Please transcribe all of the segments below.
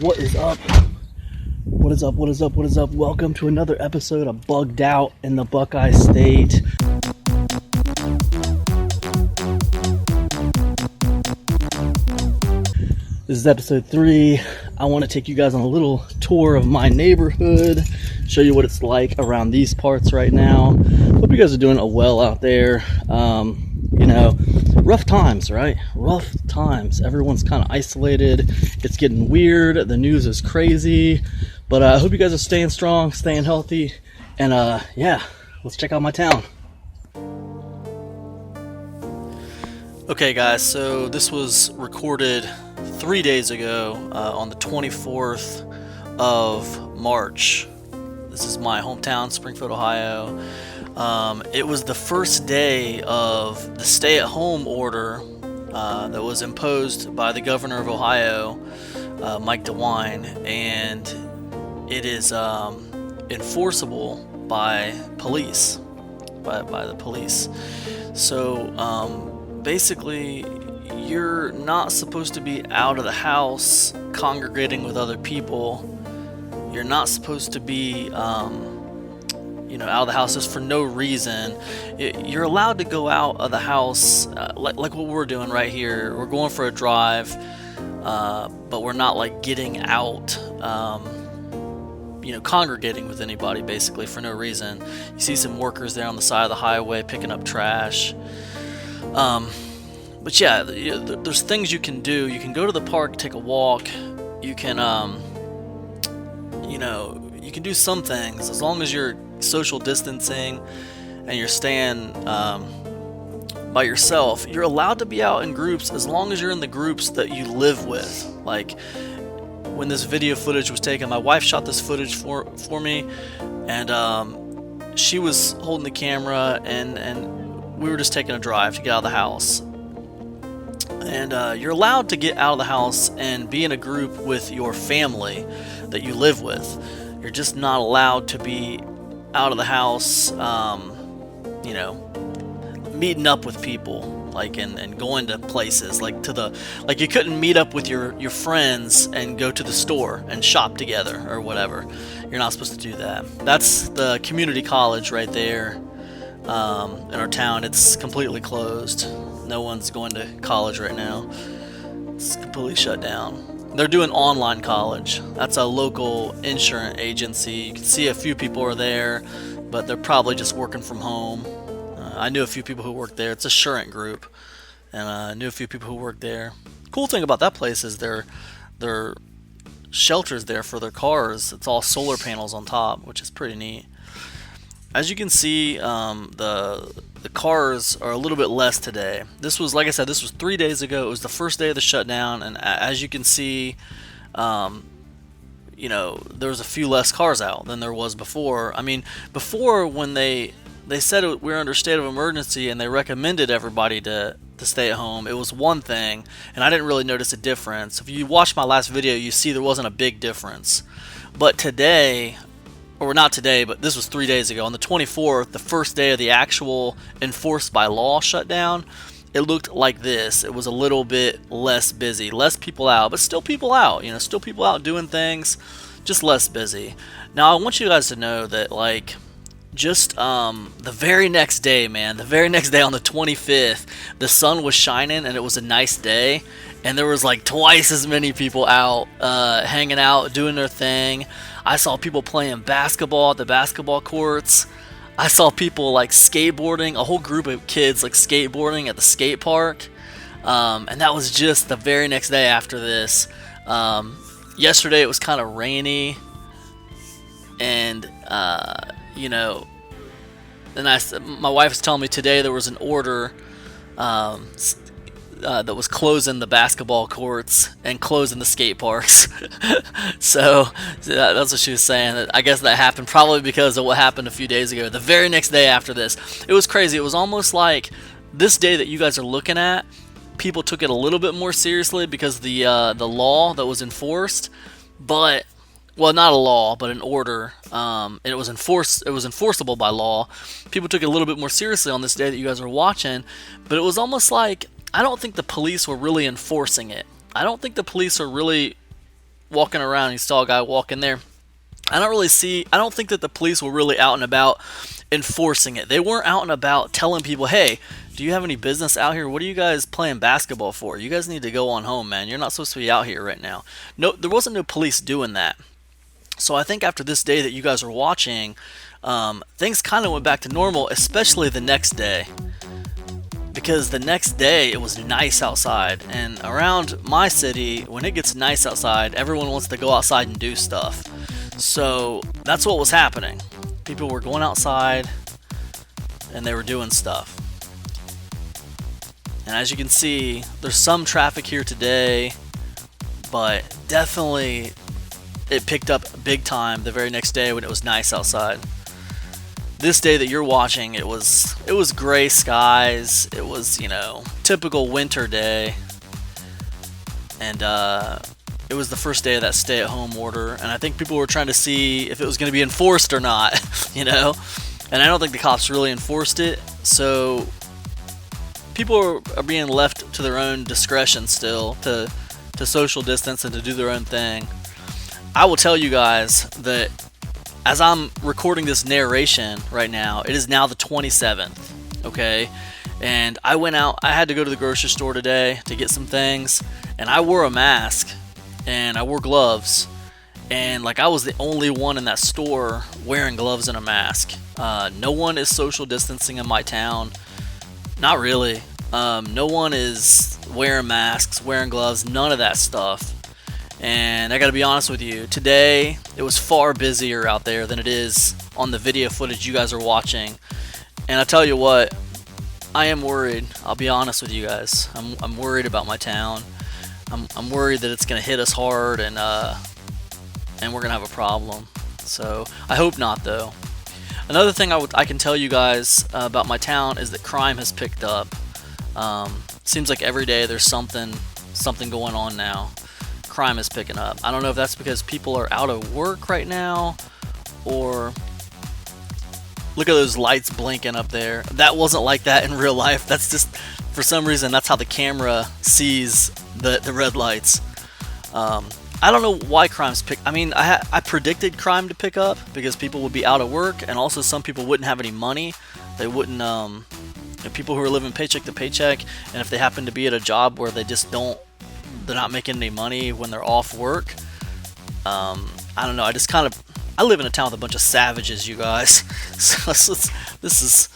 What is up? What is up? What is up? What is up? Welcome to another episode of Bugged Out in the Buckeye State. This is episode 3. I want to take you guys on a little tour of my neighborhood, show you what it's like around these parts right now. Hope you guys are doing well out there. Rough times, right? Rough times. Everyone's kind of isolated. It's getting weird. The news is crazy. But I hope you guys are staying strong, staying healthy. And let's check out my town. Okay guys, so this was recorded 3 days ago on the 24th of March. This is my hometown, Springfield, Ohio. It was the first day of the stay-at-home order that was imposed by the governor of Ohio, Mike DeWine, and it is enforceable by police, by the police. So basically, you're not supposed to be out of the house congregating with other people. You're not supposed to be out of the house just for no reason. You're allowed to go out of the house like what we're doing right here. We're going for a drive, but we're not like getting out congregating with anybody basically for no reason. You see some workers there on the side of the highway picking up trash. But yeah, there's things you can do. You can go to the park, take a walk. You can, you can do some things as long as you're social distancing and you're staying by yourself. You're allowed to be out in groups as long as you're in the groups that you live with. Like when this video footage was taken, my wife shot this footage for me, and she was holding the camera, and we were just taking a drive to get out of the house. And you're allowed to get out of the house and be in a group with your family that you live with. You're just not allowed to be out of the house, meeting up with people, like and going to places like you couldn't meet up with your friends and go to the store and shop together or whatever. You're not supposed to do that. That's the community college right there in our town. It's completely closed. No one's going to college right now. It's completely shut down. They're doing online college. That's a local insurance agency. You can see a few people are there, but they're probably just working from home. I knew a few people who worked there. It's a Assurant group, and I knew a few people who worked there. Cool thing about that place is their shelters there for their cars. It's all solar panels on top, which is pretty neat. As you can see, the cars are a little bit less today. This was, like I said, this was 3 days ago. It was the first day of the shutdown, and as you can see, there was a few less cars out than there was before. I mean, before when they said we're under state of emergency and they recommended everybody to stay at home, it was one thing, and I didn't really notice a difference. If you watched my last video, you see there wasn't a big difference. But today, or not today, but this was 3 days ago, on the 24th, the first day of the actual enforced by law shutdown, it looked like this. It was a little bit less busy, less people out, but still people out, still people out doing things, just less busy. Now, I want you guys to know that, just the very next day, man, the very next day on the 25th, the sun was shining and it was a nice day, and there was twice as many people out, hanging out, doing their thing. I saw people playing basketball at the basketball courts. I saw people skateboarding, a whole group of kids skateboarding at the skate park. And that was just the very next day after this. Yesterday it was kind of rainy, and my wife was telling me today there was an order that was closing the basketball courts and closing the skate parks. So that's what she was saying. I guess that happened probably because of what happened a few days ago. The very next day after this, it was crazy. It was almost like this day that you guys are looking at, people took it a little bit more seriously because the law that was enforced, but not a law, but an order, and it was enforceable by law. People took it a little bit more seriously on this day that you guys are watching, but it was almost like I don't think the police were really enforcing it. I don't think the police are really walking around. He saw a guy walking there. I don't think that the police were really out and about enforcing it. They weren't out and about telling people, hey, do you have any business out here? What are you guys playing basketball for? You guys need to go on home, man. You're not supposed to be out here right now. No, there wasn't no police doing that. So I think after this day that you guys are watching, things kind of went back to normal, especially the next day. Because the next day it was nice outside, and around my city, when it gets nice outside, everyone wants to go outside and do stuff. So that's what was happening. People were going outside and they were doing stuff. And as you can see, there's some traffic here today, but definitely it picked up big time the very next day when it was nice outside. This day that you're watching, it was gray skies. It was, typical winter day. And it was the first day of that stay-at-home order, and I think people were trying to see if it was going to be enforced or not, And I don't think the cops really enforced it, so people are being left to their own discretion still to social distance and to do their own thing. I will tell you guys that as I'm recording this narration right now, it is now the 27th, okay? And I went out, I had to go to the grocery store today to get some things, and I wore a mask. And I wore gloves, and I was the only one in that store wearing gloves and a mask. No one is social distancing in my town. Not really. No one is wearing masks, wearing gloves, none of that stuff. And I gotta be honest with you, today it was far busier out there than it is on the video footage you guys are watching. And I tell you what, I am worried. I'll be honest with you guys. I'm worried about my town. I'm worried that it's going to hit us hard and we're going to have a problem. So I hope not, though. Another thing I can tell you guys about my town is that crime has picked up. Seems like every day there's something going on now. Crime is picking up. I don't know if that's because people are out of work right now, or look at those lights blinking up there. That wasn't like that in real life. That's just, for some reason, that's how the camera sees the red lights. I don't know why crime's picked. I mean, I predicted crime to pick up because people would be out of work, and also some people wouldn't have any money. They wouldn't. People who are living paycheck to paycheck, and if they happen to be at a job where they're not making any money when they're off work. I don't know. I live in a town with a bunch of savages, you guys. So this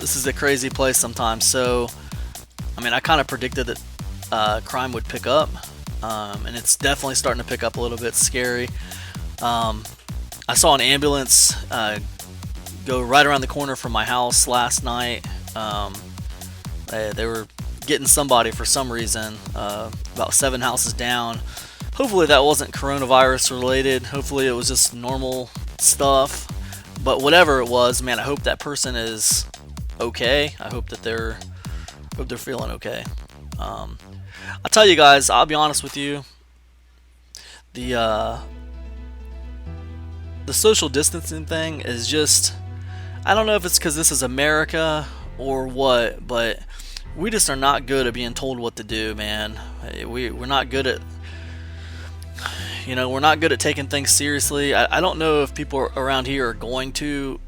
is a crazy place sometimes. So, I mean, I kind of predicted that crime would pick up, and it's definitely starting to pick up a little bit. Scary. I saw an ambulance go right around the corner from my house last night. They were getting somebody for some reason, about 7 houses down. Hopefully that wasn't coronavirus related. Hopefully it was just normal stuff. But whatever it was, man, I hope that person is okay. I hope that they're feeling okay. I'll tell you guys, I'll be honest with you. The social distancing thing is just, I don't know if it's because this is America or what, but we just are not good at being told what to do, man. We're not good at, we're not good at taking things seriously. I don't know if people around here are going to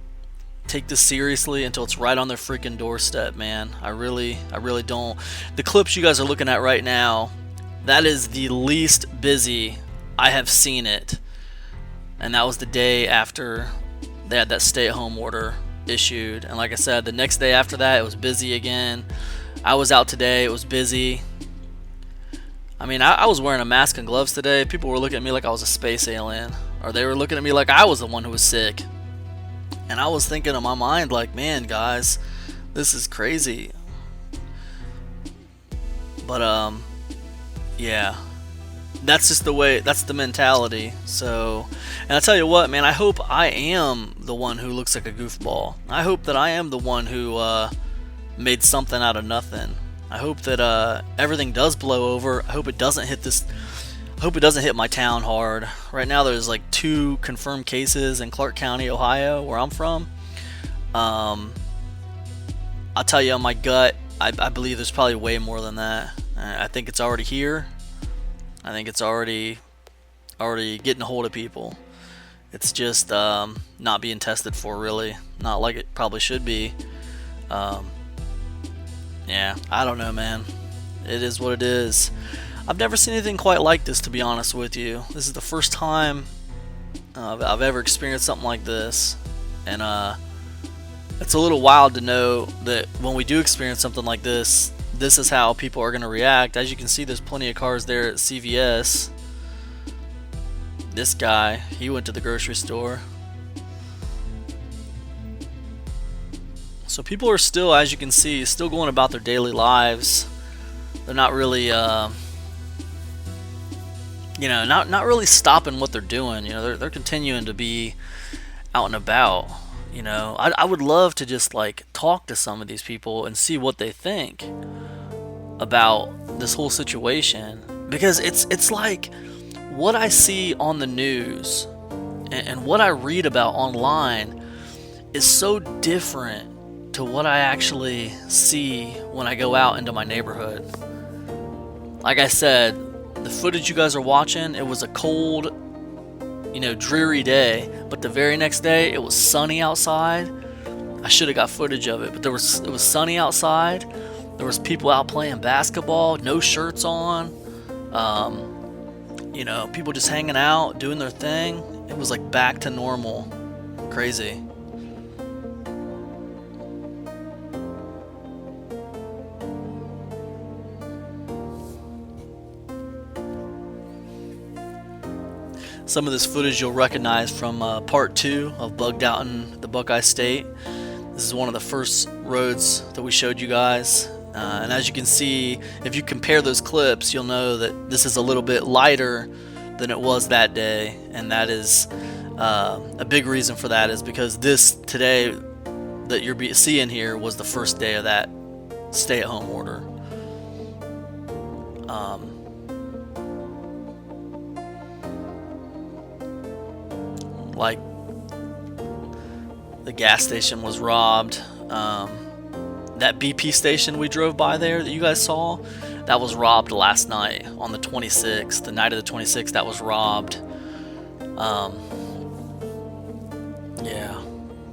take this seriously until it's right on their freaking doorstep, man. I really don't. The clips you guys are looking at right now, that is the least busy I have seen it. And that was the day after they had that stay-at-home order issued. And like I said, the next day after that, it was busy again. I was out today, it was busy. I mean, I was wearing a mask and gloves today. People were looking at me like I was a space alien. Or they were looking at me like I was the one who was sick. And I was thinking in my mind, like, man, guys, this is crazy. But, yeah. That's just the way, that's the mentality. So, and I tell you what, man, I hope I am the one who looks like a goofball. I hope that I am the one who made something out of nothing. I hope that everything does blow over. I hope it doesn't hit this. I hope it doesn't hit my town hard. Right now, there's like 2 confirmed cases in Clark County, Ohio, where I'm from. I'll tell you on my gut, I believe there's probably way more than that. I think it's already here. I think it's already already getting a hold of people. It's just not being tested for, really. Not like it probably should be. Um, yeah, I don't know, man. It is what it is. I've never seen anything quite like this, to be honest with you. This is the first time I've ever experienced something like this. And it's a little wild to know that when we do experience something like this, this is how people are going to react. As you can see, there's plenty of cars there at CVS. This guy, he went to the grocery store. So people are still, as you can see, still going about their daily lives. They're not really, not really stopping what they're doing. They're continuing to be out and about. I would love to just like talk to some of these people and see what they think about this whole situation, because it's like what I see on the news and what I read about online is so different to what I actually see when I go out into my neighborhood. Like I said, the footage you guys are watching, it was a cold, dreary day, but the very next day it was sunny outside. I should have got footage of it, but it was sunny outside. There was people out playing basketball, no shirts on. People just hanging out, doing their thing. It was like back to normal. Crazy. Some of this footage you'll recognize from part 2 of Bugged Out in the Buckeye State. This is one of the first roads that we showed you guys. And as you can see, if you compare those clips, you'll know that this is a little bit lighter than it was that day. And that is a big reason for that is because this today that you're seeing here was the first day of that stay-at-home order. Like the gas station was robbed. That BP station we drove by there that you guys saw, that was robbed last night on the 26th. The night of the 26th, that was robbed. Yeah.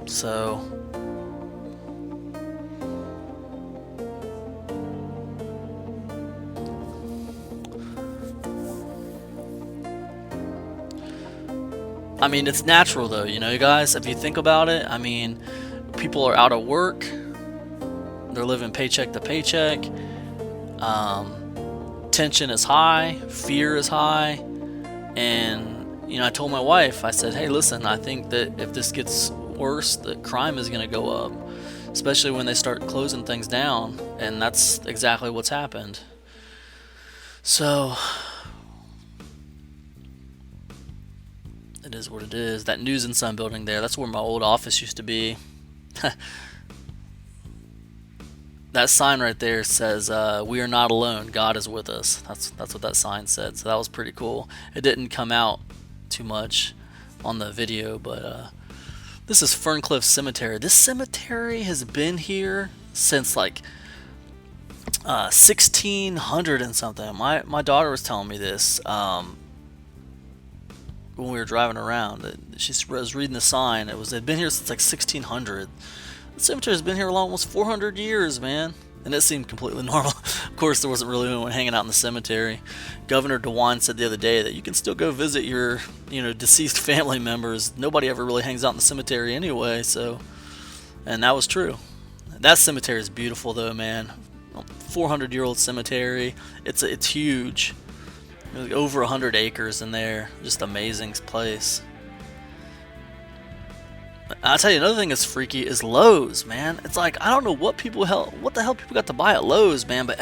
So I mean, it's natural though, you guys, if you think about it. I mean, people are out of work, they're living paycheck to paycheck, tension is high, fear is high, and I told my wife, I said, hey, listen, I think that if this gets worse, the crime is going to go up, especially when they start closing things down, and that's exactly what's happened. So it is what it is. That News and Sun building there, that's where my old office used to be. That sign right there says, we are not alone, God is with us. That's what that sign said, so that was pretty cool. It didn't come out too much on the video, but this is Ferncliff Cemetery. This cemetery has been here since like 1600 and something. My daughter was telling me this when we were driving around. She was reading the sign. It'd been here since like 1600. The cemetery's been here almost 400 years, man. And it seemed completely normal. Of course, there wasn't really anyone hanging out in the cemetery. Governor DeWine said the other day that you can still go visit your, deceased family members. Nobody ever really hangs out in the cemetery anyway, so. And that was true. That cemetery is beautiful, though, man. 400-year-old cemetery. It's huge. Like over 100 acres in there. Just amazing place. I'll tell you another thing that's freaky is Lowe's, man. It's like, I don't know what the hell people got to buy at Lowe's, man, but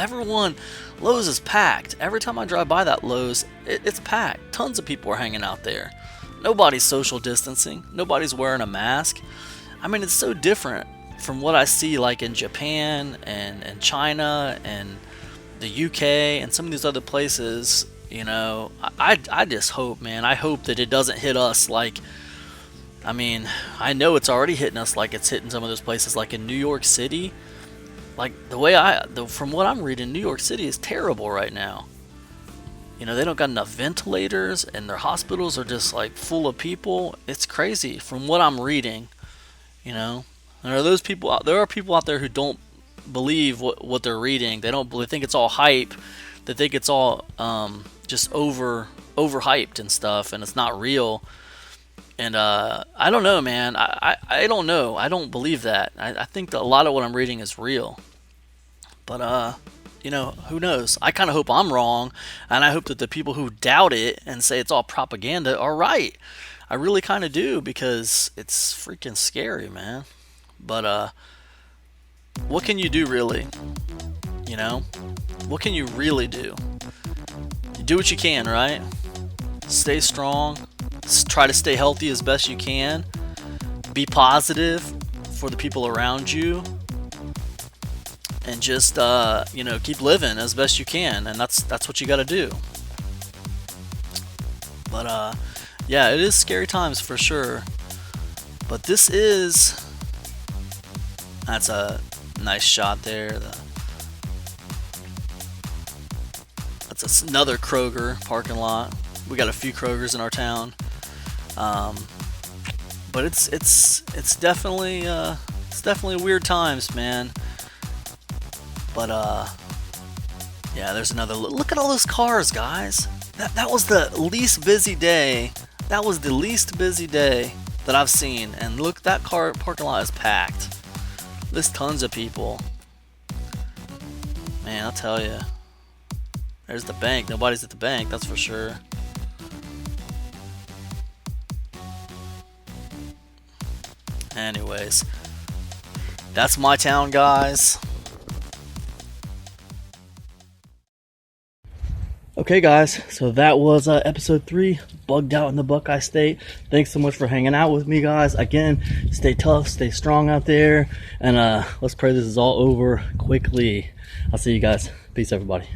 Lowe's is packed. Every time I drive by that Lowe's, it's packed. Tons of people are hanging out there. Nobody's social distancing. Nobody's wearing a mask. I mean, it's so different from what I see like in Japan and China and the UK and some of these other places. I just hope, man. I hope that it doesn't hit us like, I mean, I know it's already hitting us like it's hitting some of those places, like in New York City. Like from what I'm reading, New York City is terrible right now. You know, they don't got enough ventilators, and their hospitals are just like full of people. It's crazy from what I'm reading. You know, there are those people out. There are people out there who don't believe what they're reading. They don't. They think it's all hype. They think it's all just overhyped and stuff, and it's not real. And I don't know, man. I don't know. I don't believe that. I think that a lot of what I'm reading is real. But you know, who knows? I kind of hope I'm wrong, and I hope that the people who doubt it and say it's all propaganda are right. I really kind of do, because it's freaking scary, man. But what can you do, really? You know, what can you really do? You do what you can, right? Stay strong. Try to stay healthy as best you can. Be positive for the people around you, and just you know, keep living as best you can. And that's what you got to do. But yeah, it is scary times for sure. But that's a nice shot there. That's another Kroger parking lot. We got a few Krogers in our town. But it's definitely weird times, man. But yeah, there's another look at all those cars, guys. That was the least busy day. That was the least busy day that I've seen. And look, that car parking lot is packed. There's tons of people. Man, I'll tell you. There's the bank. Nobody's at the bank, that's for sure. Anyways, that's my town, guys. Okay, guys, so that was episode 3, Bugged Out in the Buckeye State. Thanks so much for hanging out with me, guys. Again, stay tough, stay strong out there, and let's pray this is all over quickly. I'll see you guys. Peace, everybody.